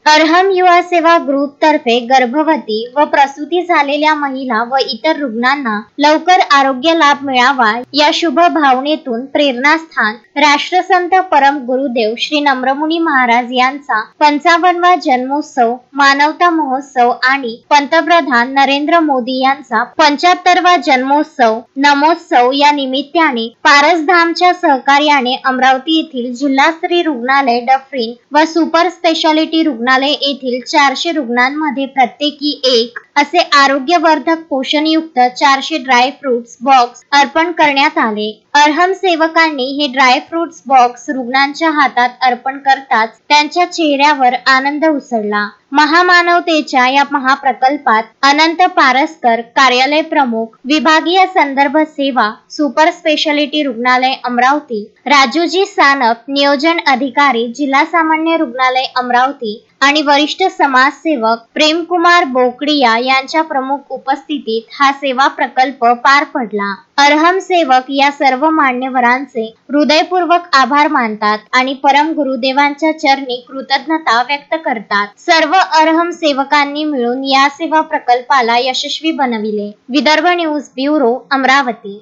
अर्हम युवा सेवा ग्रुप तर्फे गर्भवती व प्रसूती झालेल्या महिला व इतर रुग्णांना लवकर आरोग्य लाभ मिळावा या शुभ भावनेतून प्रेरणास्थान राष्ट्रसंत परम गुरुदेव श्री नम्रमुनी महाराज यांचा 55वा जन्मोत्सव मानवता महोत्सव आणि पंतप्रधान नरेंद्र मोदी यांचा 75वा जन्मोत्सव नमोत्सव या निमित्ताने पारसधामच्या सहकार्याने अमरावती येथील जिल्हास्तरीय रुग्णालय डफरीन व सुपर स्पेशालिटी रुग्णालय येथील 400 रुग्णांमध्ये प्रत्येकी एक असे आरोग्यवर्धक पोषणयुक्त 400 ड्राय फ्रुट्स बॉक्स अर्पण करण्यात आले। अर्हम सेवकांनी हे ड्राय फ्रुट्स बॉक्स रुग्णांच्या हातात अर्पण करताच त्यांच्या चेहऱ्यावर आनंद उसळला। महामानवतेच्या या महाप्रकल्पात अनंत पारसकर कार्यालय प्रमुख विभागीय संदर्भ सेवा सुपर स्पेशालिटी रुग्णालय अमरावती, राजूजी सानप नियोजन अधिकारी जिल्हा सामान्य रुग्णालय अमरावती आणि वरिष्ठ समाजसेवक प्रेमकुमार बोकडिया यांच्या प्रमुख उपस्थितीत हा सेवा प्रकल्प पार पडला। अर्हम सेवक या सर्व मान्यवरांचे हृदयपूर्वक आभार मानतात आणि परम गुरुदेवांच्या चरणी कृतज्ञता व्यक्त करतात। सर्व अर्हम सेवकांनी मिळून या सेवा प्रकल्पाला यशस्वी बनविले। Vidarbha news bureau Amravati.